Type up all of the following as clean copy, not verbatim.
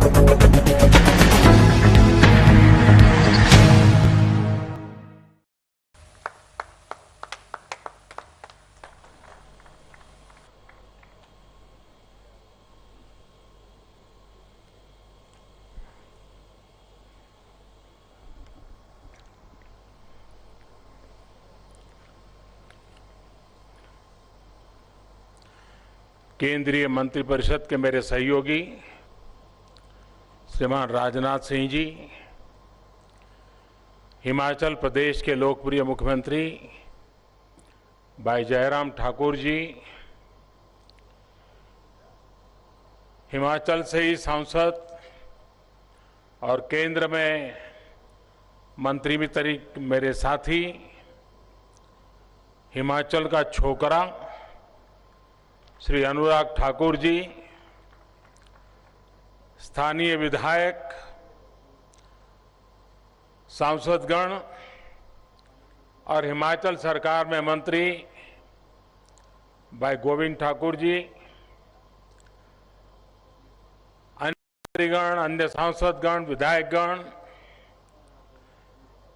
केंद्रीय मंत्रिपरिषद के मेरे सहयोगी श्रीमान राजनाथ सिंह जी, हिमाचल प्रदेश के लोकप्रिय मुख्यमंत्री भाई जयराम ठाकुर जी, हिमाचल से ही सांसद और केंद्र में मंत्री मित्र मेरे साथी, हिमाचल का छोकरा श्री अनुराग ठाकुर जी, स्थानीय विधायक, सांसदगण और हिमाचल सरकार में मंत्री भाई गोविंद ठाकुर जी, अन्य मंत्रीगण, अन्य सांसदगण, विधायकगण,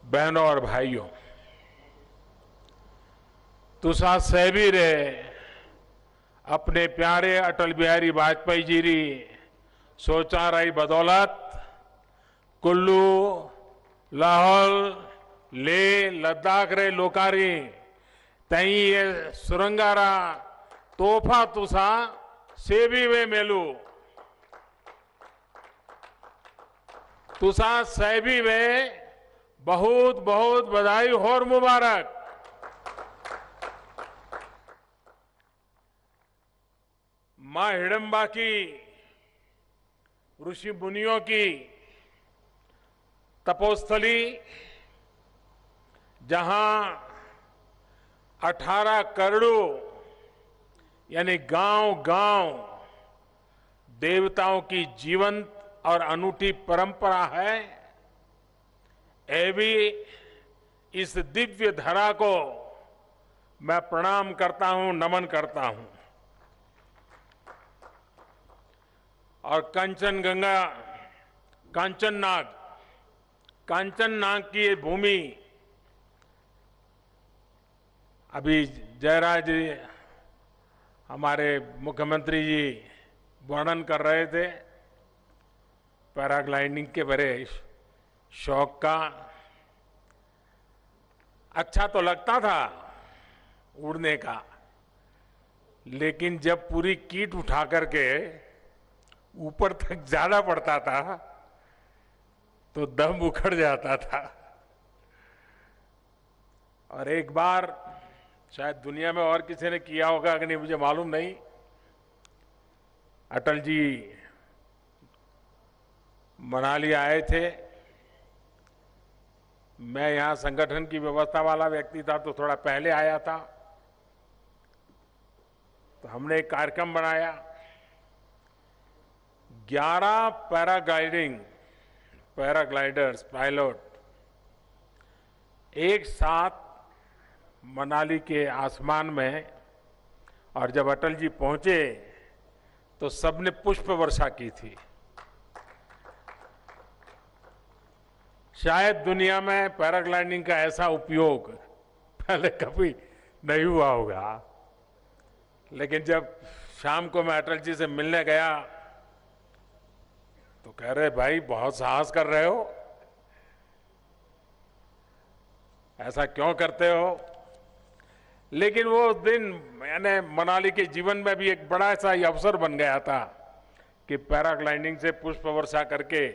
बहनों और भाइयों, तुसा सहबी रे अपने प्यारे अटल बिहारी वाजपेयी जी री सोचा रही बदौलत कुल्लू, लाहौल, ले, लद्दाख रे लोकारी तई ये सुरंगारा तोहफा तुसा सेवी वे मेलू तुसा सेवी वे बहुत बहुत बधाई और मुबारक। मां हिडम्बा की, ऋषि मुनियों की तपोस्थली, जहां 18 करोड़ यानी गांव-गांव देवताओं की जीवंत और अनूठी परंपरा है, ऐवी इस दिव्य धरा को मैं प्रणाम करता हूं, नमन करता हूं। और कांचनगंगा, कांचननाग की ये भूमि, अभी जयराज जी हमारे मुख्यमंत्री जी वर्णन कर रहे थे पैराग्लाइडिंग के बड़े शौक का। अच्छा तो लगता था उड़ने का, लेकिन जब पूरी कीट उठा करके ऊपर तक जाना पड़ता था तो दम उखड़ जाता था। और एक बार शायद दुनिया में और किसी ने किया होगा कि नहीं मुझे मालूम नहीं, अटल जी मनाली आए थे। मैं यहां संगठन की व्यवस्था वाला व्यक्ति था तो थोड़ा पहले आया था, तो हमने एक कार्यक्रम बनाया। 11 पैराग्लाइडर्स, पायलट एक साथ मनाली के आसमान में, और जब अटल जी पहुंचे तो सबने पुष्प वर्षा की थी। शायद दुनिया में पैराग्लाइडिंग का ऐसा उपयोग पहले कभी नहीं हुआ होगा, लेकिन जब शाम को मैं अटल जी से मिलने गया तो कह रहे भाई बहुत साहस कर रहे हो, ऐसा क्यों करते हो। लेकिन वो दिन मैंने मनाली के जीवन में भी एक बड़ा सा अवसर बन गया था कि पैराग्लाइडिंग से पुष्प वर्षा करके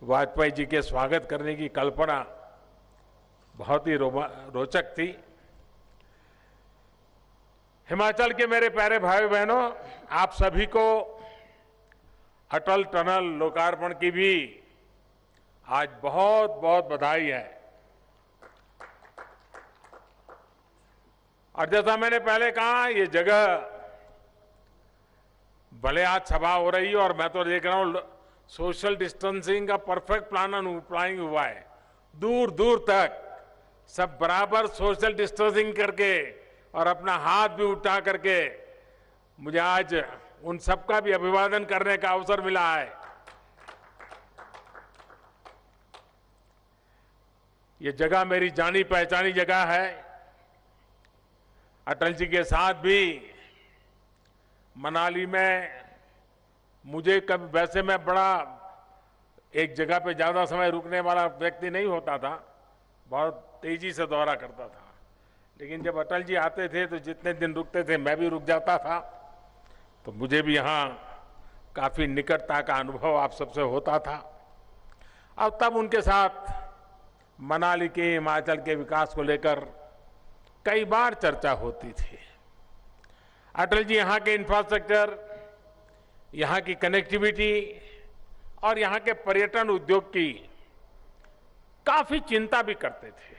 वाजपेयी जी के स्वागत करने की कल्पना बहुत ही रोचक थी। हिमाचल के मेरे प्यारे भाई बहनों, आप सभी को अटल टनल लोकार्पण की भी आज बहुत बहुत बधाई है। और जैसा मैंने पहले कहा, ये जगह भले आज सभा हो रही है और मैं तो देख रहा हूं सोशल डिस्टेंसिंग का परफेक्ट प्लानिंग हुआ है। दूर दूर तक सब बराबर सोशल डिस्टेंसिंग करके और अपना हाथ भी उठा करके मुझे आज उन सबका भी अभिवादन करने का अवसर मिला है। ये जगह मेरी जानी पहचानी जगह है। अटल जी के साथ भी मनाली में मुझे कभी, वैसे मैं बड़ा एक जगह पे ज्यादा समय रुकने वाला व्यक्ति नहीं होता था, बहुत तेजी से दौरा करता था, लेकिन जब अटल जी आते थे तो जितने दिन रुकते थे मैं भी रुक जाता था, तो मुझे भी यहाँ काफी निकटता का अनुभव आप सबसे होता था। और तब उनके साथ मनाली के, हिमाचल के विकास को लेकर कई बार चर्चा होती थी। अटल जी यहाँ के इंफ्रास्ट्रक्चर, यहाँ की कनेक्टिविटी और यहाँ के पर्यटन उद्योग की काफी चिंता भी करते थे,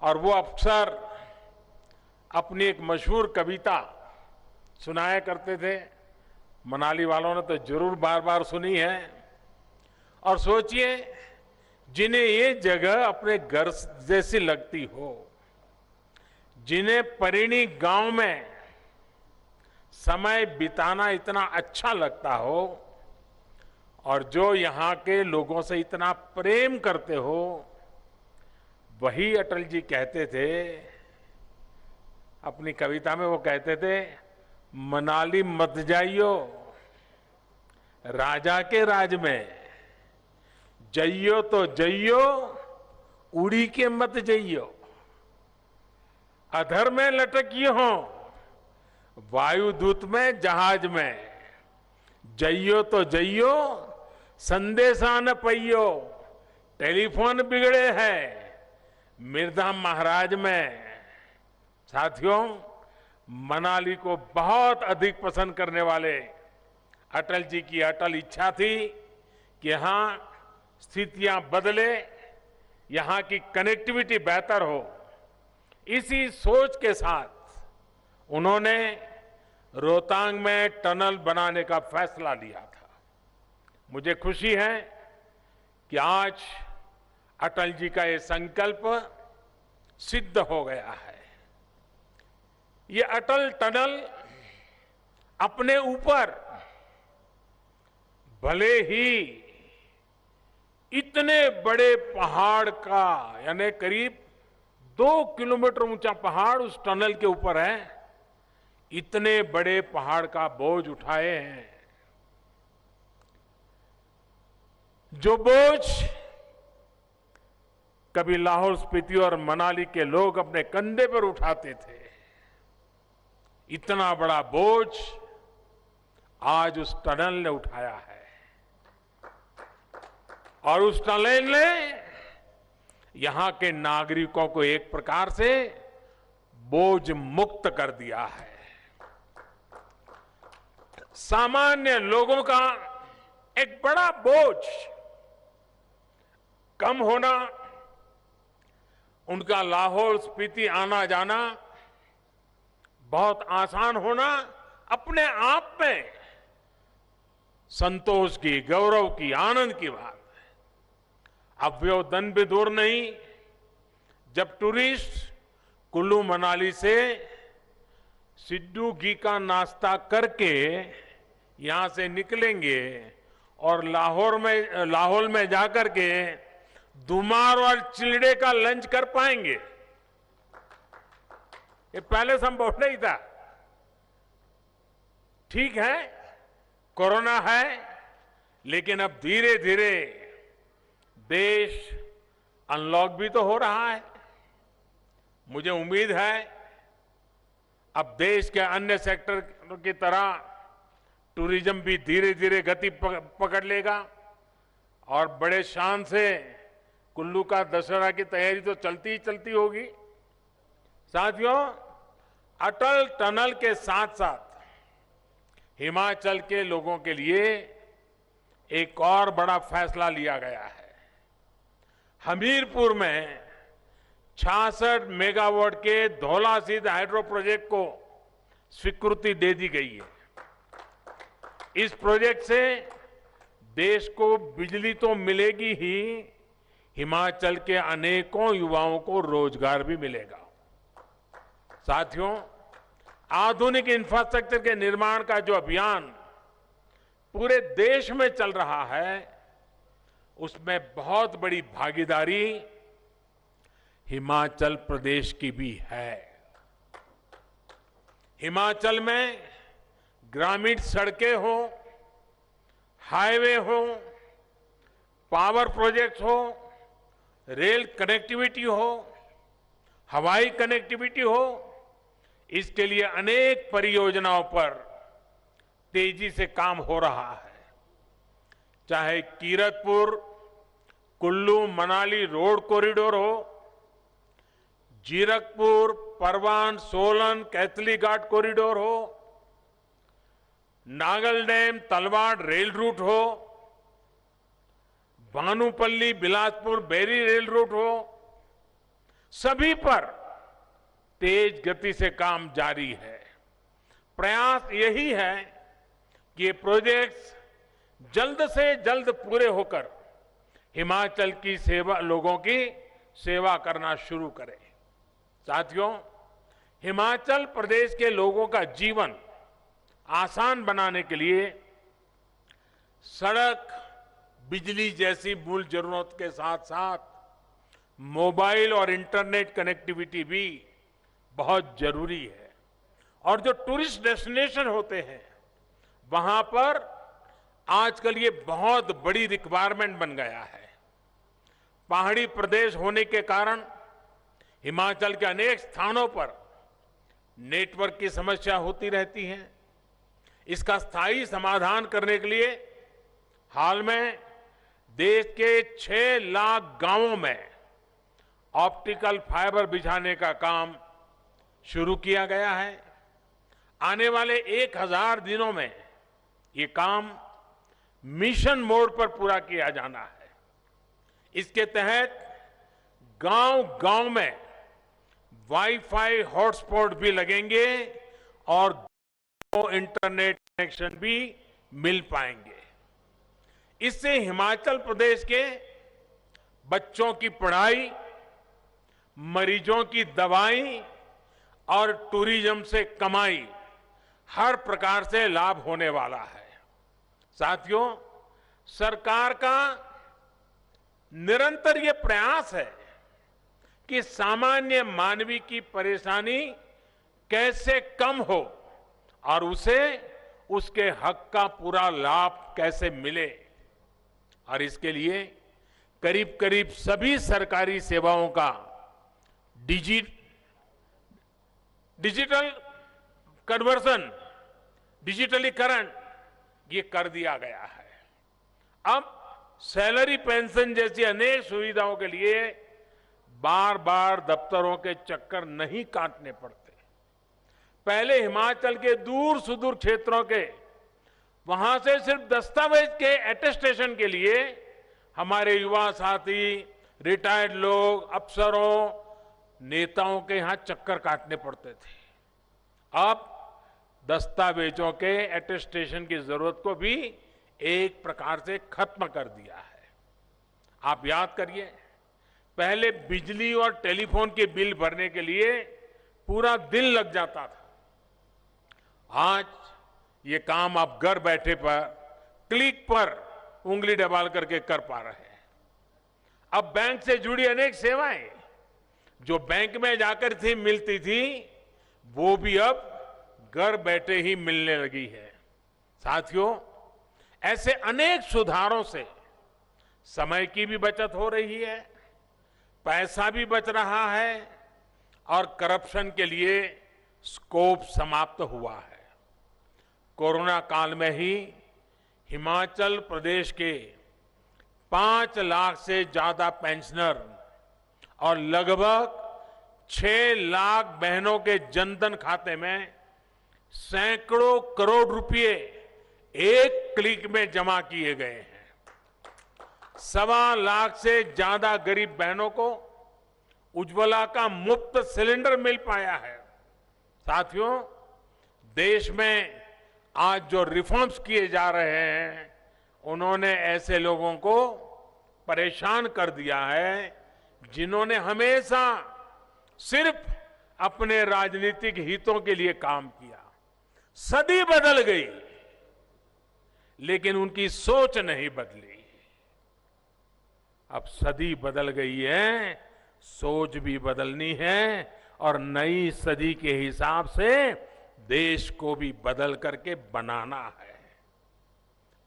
और वो अक्सर अपनी एक मशहूर कविता सुनाया करते थे। मनाली वालों ने तो जरूर बार बार सुनी है। और सोचिए, जिन्हें ये जगह अपने घर जैसी लगती हो, जिन्हें परिणी गांव में समय बिताना इतना अच्छा लगता हो, और जो यहाँ के लोगों से इतना प्रेम करते हो, वही अटल जी कहते थे अपनी कविता में। वो कहते थे, मनाली मत जाइयो राजा के राज में, जइयो तो जइयो उड़ी के मत जइयो, अधर में लटकियो हो वायुदूत में जहाज में, जइयो तो जइयो संदेशा न पइयो, टेलीफोन बिगड़े हैं मिर्धाम महाराज में। साथियों, मनाली को बहुत अधिक पसंद करने वाले अटल जी की अटल इच्छा थी कि यहां स्थितियां बदले, यहां की कनेक्टिविटी बेहतर हो। इसी सोच के साथ उन्होंने रोहतांग में टनल बनाने का फैसला लिया था। मुझे खुशी है कि आज अटल जी का ये संकल्प सिद्ध हो गया है। ये अटल टनल अपने ऊपर भले ही इतने बड़े पहाड़ का, यानी करीब 2 किलोमीटर ऊंचा पहाड़ उस टनल के ऊपर है, इतने बड़े पहाड़ का बोझ उठाए हैं, जो बोझ कभी लाहौल स्पीति और मनाली के लोग अपने कंधे पर उठाते थे, इतना बड़ा बोझ आज उस टनल ने उठाया है। और उस टनल ने यहां के नागरिकों को एक प्रकार से बोझ मुक्त कर दिया है। सामान्य लोगों का एक बड़ा बोझ कम होना, उनका लाहौल स्पीति आना जाना बहुत आसान होना, अपने आप में संतोष की, गौरव की, आनंद की बात है। अब वो दिन भी दूर नहीं जब टूरिस्ट कुल्लू मनाली से सिड्डू घी का नाश्ता करके यहां से निकलेंगे और लाहौल में जाकर के दुमार और चिलड़े का लंच कर पाएंगे। ये पहले संभव नहीं था। ठीक है, कोरोना है, लेकिन अब धीरे धीरे देश अनलॉक भी तो हो रहा है। मुझे उम्मीद है अब देश के अन्य सेक्टर की तरह टूरिज्म भी धीरे धीरे गति पकड़ लेगा और बड़े शान से कुल्लू का दशहरा की तैयारी तो चलती ही चलती होगी। साथियों, अटल टनल के साथ साथ हिमाचल के लोगों के लिए एक और बड़ा फैसला लिया गया है। हमीरपुर में 66 मेगावाट के धौलासिद्ध हाइड्रो प्रोजेक्ट को स्वीकृति दे दी गई है। इस प्रोजेक्ट से देश को बिजली तो मिलेगी ही, हिमाचल के अनेकों युवाओं को रोजगार भी मिलेगा। साथियों, आधुनिक इंफ्रास्ट्रक्चर के निर्माण का जो अभियान पूरे देश में चल रहा है, उसमें बहुत बड़ी भागीदारी हिमाचल प्रदेश की भी है। हिमाचल में ग्रामीण सड़कें हो, हाईवे हो, पावर प्रोजेक्ट्स हो, रेल कनेक्टिविटी हो, हवाई कनेक्टिविटी हो, इसके लिए अनेक परियोजनाओं पर तेजी से काम हो रहा है। चाहे कीरतपुर कुल्लू मनाली रोड कॉरिडोर हो, जीरकपुर परवान सोलन कैथली घाट कॉरिडोर हो, Nangal dam Talwara rail route हो, भानुपल्ली बिलासपुर बैरी रेल रूट हो, सभी पर तेज गति से काम जारी है। प्रयास यही है कि ये प्रोजेक्ट्स जल्द से जल्द पूरे होकर हिमाचल की सेवा, लोगों की सेवा करना शुरू करें। साथियों, हिमाचल प्रदेश के लोगों का जीवन आसान बनाने के लिए सड़क, बिजली जैसी मूल जरूरत के साथ साथ मोबाइल और इंटरनेट कनेक्टिविटी भी बहुत जरूरी है। और जो टूरिस्ट डेस्टिनेशन होते हैं, वहां पर आजकल ये बहुत बड़ी रिक्वायरमेंट बन गया है। पहाड़ी प्रदेश होने के कारण हिमाचल के अनेक स्थानों पर नेटवर्क की समस्या होती रहती है। इसका स्थायी समाधान करने के लिए हाल में देश के 6 लाख गांवों में ऑप्टिकल फाइबर बिछाने का काम शुरू किया गया है। आने वाले 1000 दिनों में ये काम मिशन मोड पर पूरा किया जाना है। इसके तहत गांव-गांव में वाईफाई हॉटस्पॉट भी लगेंगे और इंटरनेट कनेक्शन भी मिल पाएंगे। इससे हिमाचल प्रदेश के बच्चों की पढ़ाई, मरीजों की दवाई और टूरिज्म से कमाई हर प्रकार से लाभ होने वाला है। साथियों, सरकार का निरंतर ये प्रयास है कि सामान्य मानवी की परेशानी कैसे कम हो और उसे उसके हक का पूरा लाभ कैसे मिले। और इसके लिए करीब करीब सभी सरकारी सेवाओं का डिजिटल कन्वर्सन, डिजिटलीकरण ये कर दिया गया है। अब सैलरी पेंशन जैसी अनेक सुविधाओं के लिए बार बार दफ्तरों के चक्कर नहीं काटने पड़ते। पहले हिमाचल के दूर सुदूर क्षेत्रों के वहां से सिर्फ दस्तावेज के अटेस्टेशन के लिए हमारे युवा साथी, रिटायर्ड लोग, अफसरों, नेताओं के यहां चक्कर काटने पड़ते थे। अब दस्तावेजों के अटेस्टेशन की जरूरत को भी एक प्रकार से खत्म कर दिया है। आप याद करिए, पहले बिजली और टेलीफोन के बिल भरने के लिए पूरा दिन लग जाता था। आज ये काम आप घर बैठे पर क्लिक पर उंगली दबा करके कर पा रहे हैं। अब बैंक से जुड़ी अनेक सेवाएं जो बैंक में जाकर थी मिलती थी, वो भी अब घर बैठे ही मिलने लगी है। साथियों, ऐसे अनेक सुधारों से समय की भी बचत हो रही है, पैसा भी बच रहा है और करप्शन के लिए स्कोप समाप्त हुआ है। कोरोना काल में ही हिमाचल प्रदेश के 5 लाख से ज्यादा पेंशनर और लगभग 6 लाख बहनों के जनधन खाते में सैकड़ों करोड़ रुपए एक क्लिक में जमा किए गए हैं। 1.25 लाख से ज्यादा गरीब बहनों को उज्ज्वला का मुफ्त सिलेंडर मिल पाया है। साथियों, देश में आज जो रिफॉर्म्स किए जा रहे हैं, उन्होंने ऐसे लोगों को परेशान कर दिया है जिन्होंने हमेशा सिर्फ अपने राजनीतिक हितों के लिए काम किया। सदी बदल गई, लेकिन उनकी सोच नहीं बदली। अब सदी बदल गई है, सोच भी बदलनी है और नई सदी के हिसाब से देश को भी बदल करके बनाना है।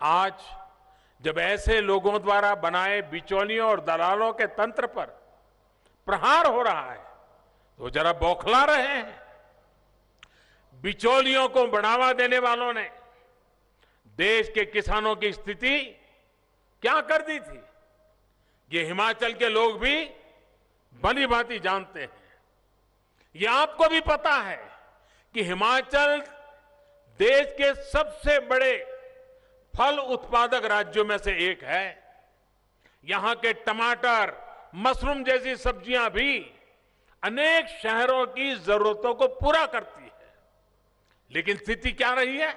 आज जब ऐसे लोगों द्वारा बनाए बिचौलियों और दलालों के तंत्र पर प्रहार हो रहा है तो जरा बौखला रहे हैं। बिचौलियों को बढ़ावा देने वालों ने देश के किसानों की स्थिति क्या कर दी थी, ये हिमाचल के लोग भी भली भांति जानते हैं। ये आपको भी पता है कि हिमाचल देश के सबसे बड़े फल उत्पादक राज्यों में से एक है। यहां के टमाटर, मशरूम जैसी सब्जियां भी अनेक शहरों की जरूरतों को पूरा करती है। लेकिन स्थिति क्या रही है?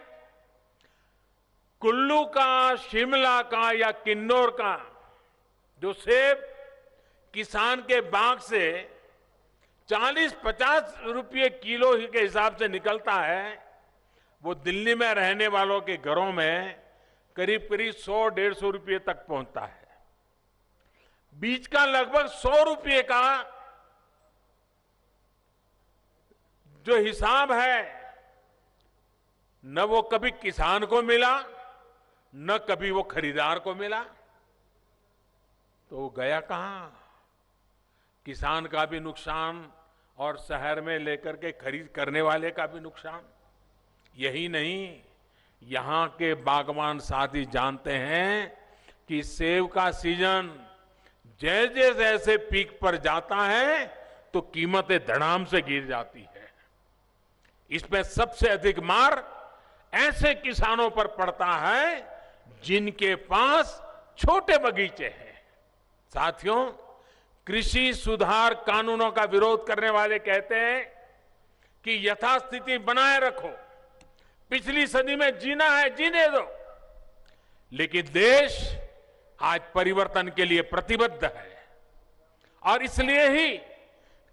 कुल्लू का, शिमला का या किन्नौर का जो सेब किसान के बाग से 40-50 रुपये किलो के हिसाब से निकलता है, वो दिल्ली में रहने वालों के घरों में करीब करीब 100-150 रुपये तक पहुंचता है। बीज का लगभग 100 रुपये का जो हिसाब है, न वो कभी किसान को मिला, न कभी वो खरीदार को मिला। तो वो गया कहां? किसान का भी नुकसान और शहर में लेकर के खरीद करने वाले का भी नुकसान। यही नहीं, यहां के बागवान साथी जानते हैं कि सेब का सीजन जैसे जैसे पीक पर जाता है तो कीमतें धड़ाम से गिर जाती है। इसमें सबसे अधिक मार ऐसे किसानों पर पड़ता है जिनके पास छोटे बगीचे हैं। साथियों, कृषि सुधार कानूनों का विरोध करने वाले कहते हैं कि यथास्थिति बनाए रखो, पिछली सदी में जीना है जीने दो। लेकिन देश आज परिवर्तन के लिए प्रतिबद्ध है और इसलिए ही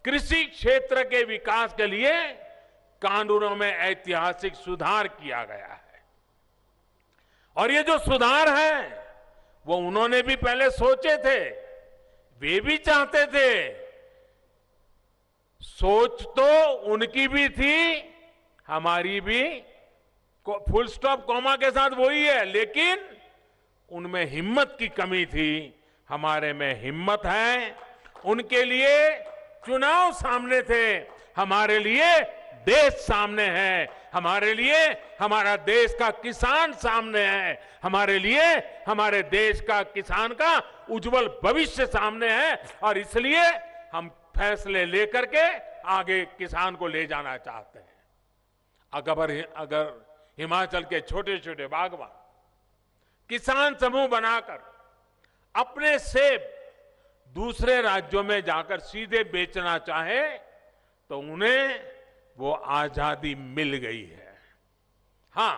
कृषि क्षेत्र के विकास के लिए कानूनों में ऐतिहासिक सुधार किया गया है। और ये जो सुधार है वो उन्होंने भी पहले सोचे थे, वे भी चाहते थे। सोच तो उनकी भी थी, हमारी भी, फुल स्टॉप कॉमा के साथ वही है, लेकिन उनमें हिम्मत की कमी थी। हमारे में हिम्मत है। उनके लिए चुनाव सामने थे, हमारे लिए देश सामने है। हमारे लिए हमारा देश का किसान सामने है। हमारे लिए हमारे देश का किसान का उज्जवल भविष्य सामने है और इसलिए हम फैसले लेकर के आगे किसान को ले जाना चाहते हैं। अगर हिमाचल के छोटे छोटे बागवान किसान समूह बनाकर अपने सेब दूसरे राज्यों में जाकर सीधे बेचना चाहे तो उन्हें वो आजादी मिल गई है। हां,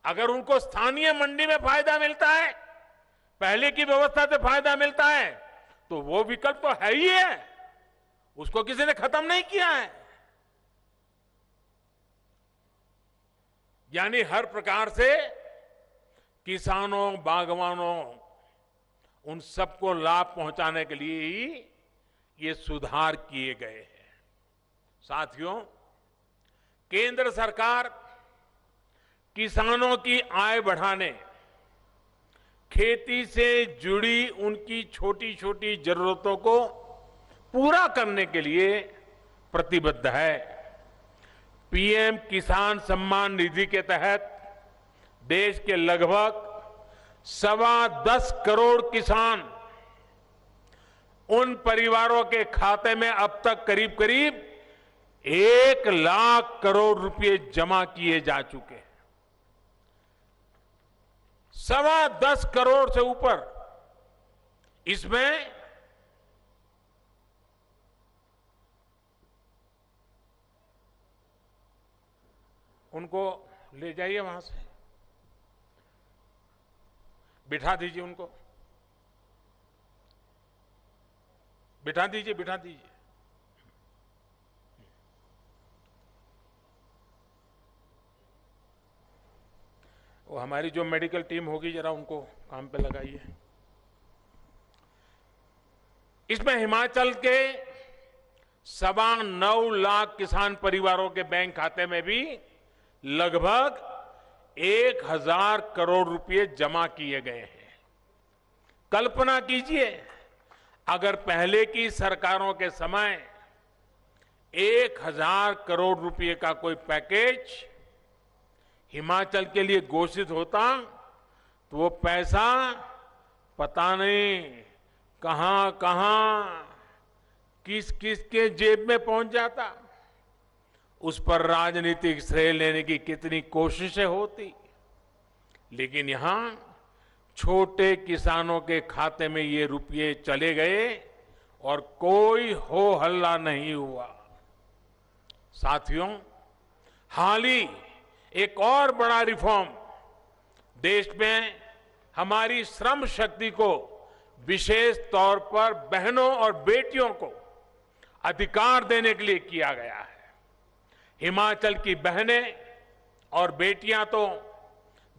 अगर उनको स्थानीय मंडी में फायदा मिलता है, पहले की व्यवस्था से फायदा मिलता है, तो वो विकल्प तो है ही है, उसको किसी ने खत्म नहीं किया है। यानी हर प्रकार से किसानों, बागवानों, उन सबको लाभ पहुंचाने के लिए ही ये सुधार किए गए हैं। साथियों, केंद्र सरकार किसानों की आय बढ़ाने, खेती से जुड़ी उनकी छोटी छोटी जरूरतों को पूरा करने के लिए प्रतिबद्ध है। पीएम किसान सम्मान निधि के तहत देश के लगभग 10.25 करोड़ किसान, उन परिवारों के खाते में अब तक करीब करीब 1 लाख करोड़ रुपए जमा किए जा चुके हैं। 10.25 करोड़ से ऊपर। इसमें उनको ले जाइए, वहां से बिठा दीजिए, उनको बिठा दीजिए, बिठा दीजिए। वो हमारी जो मेडिकल टीम होगी, जरा उनको काम पे लगाइए। इसमें हिमाचल के 9.25 लाख किसान परिवारों के बैंक खाते में भी लगभग 1,000 करोड़ रुपए जमा किए गए हैं। कल्पना कीजिए, अगर पहले की सरकारों के समय 1,000 करोड़ रुपए का कोई पैकेज हिमाचल के लिए घोषित होता तो वो पैसा पता नहीं कहां कहां किस किस के जेब में पहुंच जाता, उस पर राजनीतिक श्रेय लेने की कितनी कोशिशें होती। लेकिन यहां छोटे किसानों के खाते में ये रुपये चले गए और कोई हो हल्ला नहीं हुआ। साथियों, हाल ही एक और बड़ा रिफॉर्म देश में हमारी श्रम शक्ति को, विशेष तौर पर बहनों और बेटियों को अधिकार देने के लिए किया गया है। हिमाचल की बहनें और बेटियां तो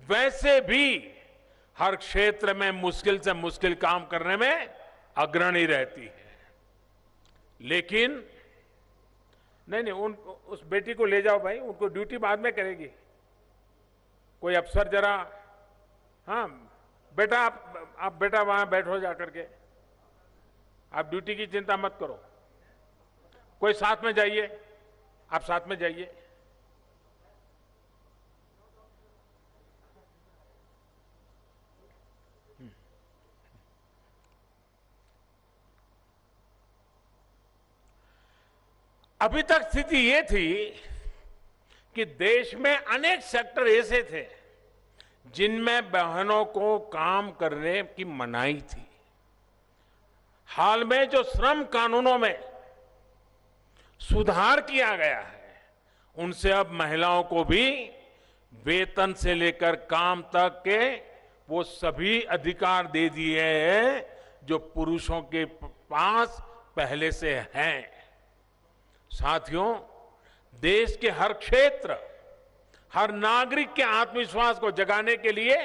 वैसे भी हर क्षेत्र में मुश्किल से मुश्किल काम करने में अग्रणी रहती है, लेकिन नहीं उस बेटी को ले जाओ भाई, उनको ड्यूटी बाद में करेगी कोई अफसर। जरा हाँ बेटा, आप बेटा वहां बैठो जा करके, आप ड्यूटी की चिंता मत करो। कोई साथ में जाइए, आप साथ में जाइए। अभी तक स्थिति ये थी कि देश में अनेक सेक्टर ऐसे थे जिनमें बहनों को काम करने की मनाही थी। हाल में जो श्रम कानूनों में सुधार किया गया है, उनसे अब महिलाओं को भी वेतन से लेकर काम तक के वो सभी अधिकार दे दिए हैं जो पुरुषों के पास पहले से हैं। साथियों, देश के हर क्षेत्र, हर नागरिक के आत्मविश्वास को जगाने के लिए,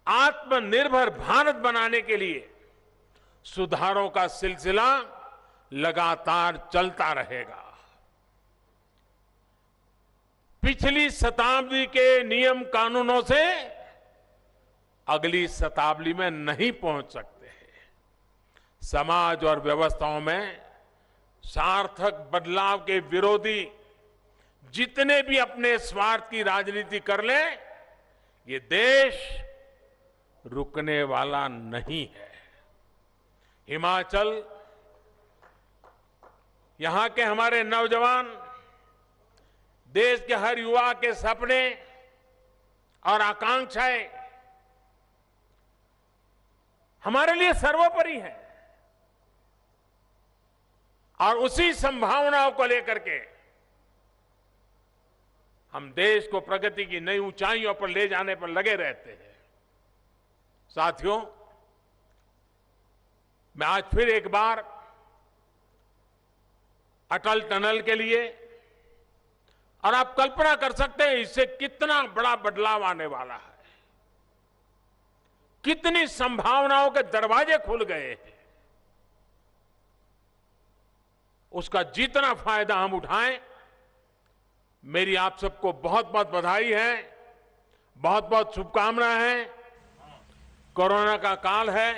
आत्मनिर्भर भारत बनाने के लिए सुधारों का सिलसिला लगातार चलता रहेगा। पिछली शताब्दी के नियम कानूनों से अगली शताब्दी में नहीं पहुंच सकते हैं। समाज और व्यवस्थाओं में सार्थक बदलाव के विरोधी जितने भी अपने स्वार्थ की राजनीति कर ले, ये देश रुकने वाला नहीं है। हिमाचल, यहां के हमारे नौजवान, देश के हर युवा के सपने और आकांक्षाएं हमारे लिए सर्वोपरि है, और उसी संभावनाओं को लेकर के हम देश को प्रगति की नई ऊंचाइयों पर ले जाने पर लगे रहते हैं। साथियों, मैं आज फिर एक बार अटल टनल के लिए, और आप कल्पना कर सकते हैं इससे कितना बड़ा बदलाव आने वाला है, कितनी संभावनाओं के दरवाजे खुल गए हैं। उसका जितना फायदा हम उठाएं, मेरी आप सबको बहुत बहुत बधाई है, बहुत बहुत शुभकामनाएं हैं। कोरोना का काल है,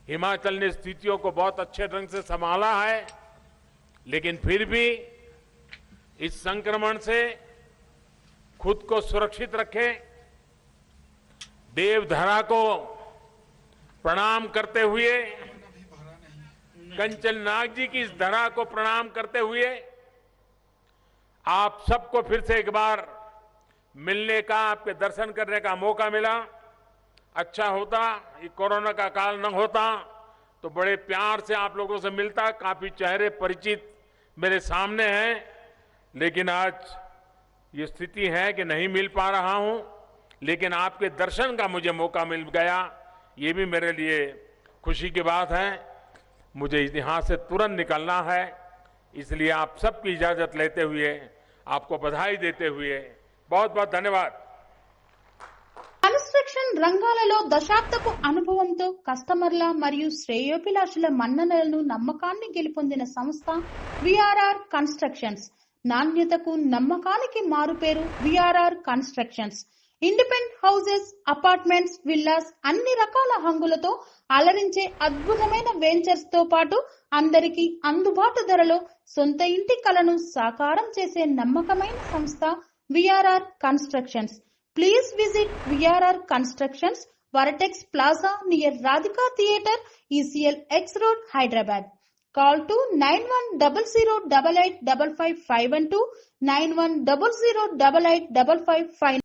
हिमाचल ने स्थितियों को बहुत अच्छे ढंग से संभाला है, लेकिन फिर भी इस संक्रमण से खुद को सुरक्षित रखें। देवधरा को प्रणाम करते हुए, कंचन नाग जी की इस धरा को प्रणाम करते हुए आप सबको फिर से एक बार मिलने का, आपके दर्शन करने का मौका मिला। अच्छा होता ये कोरोना का काल न होता तो बड़े प्यार से आप लोगों से मिलता। काफी चेहरे परिचित मेरे सामने हैं, लेकिन आज ये स्थिति है कि नहीं मिल पा रहा हूं, लेकिन आपके दर्शन का मुझे मौका मिल गया, ये भी मेरे लिए खुशी की बात है। मुझे यहाँ से तुरंत निकलना है, इसलिए आप सबकी इजाजत लेते हुए, आपको बधाई देते हुए बहुत बहुत धन्यवाद। कंस्ट्रक्शन రంగాలలో దశాబ్దపు అనుభవంతో కస్టమర్ల మరియు శ్రేయోభిలాషుల మన్ననలను నమ్మకాన్ని గెలుపొందిన సంస్థ విఆర్ఆర్ కన్స్ట్రక్షన్స్. నాణ్యతకు నమ్మకానికి మారుపేరు VRR constructions. Independent houses, apartments, villas అన్ని రకాల హంగులతో అలరించే అద్భుతమైన వెంచర్స్ తో పాటు అందరికీ అందుబాటు ధరలో సొంత ఇంటి కలను సాకారం చేసే నమ్మకమైన సంస్థ VRR constructions. Please visit VRR Constructions, Varatex Plaza near Radhika Theatre, ECL X Road, Hyderabad. Call to 9100885555 9100885559.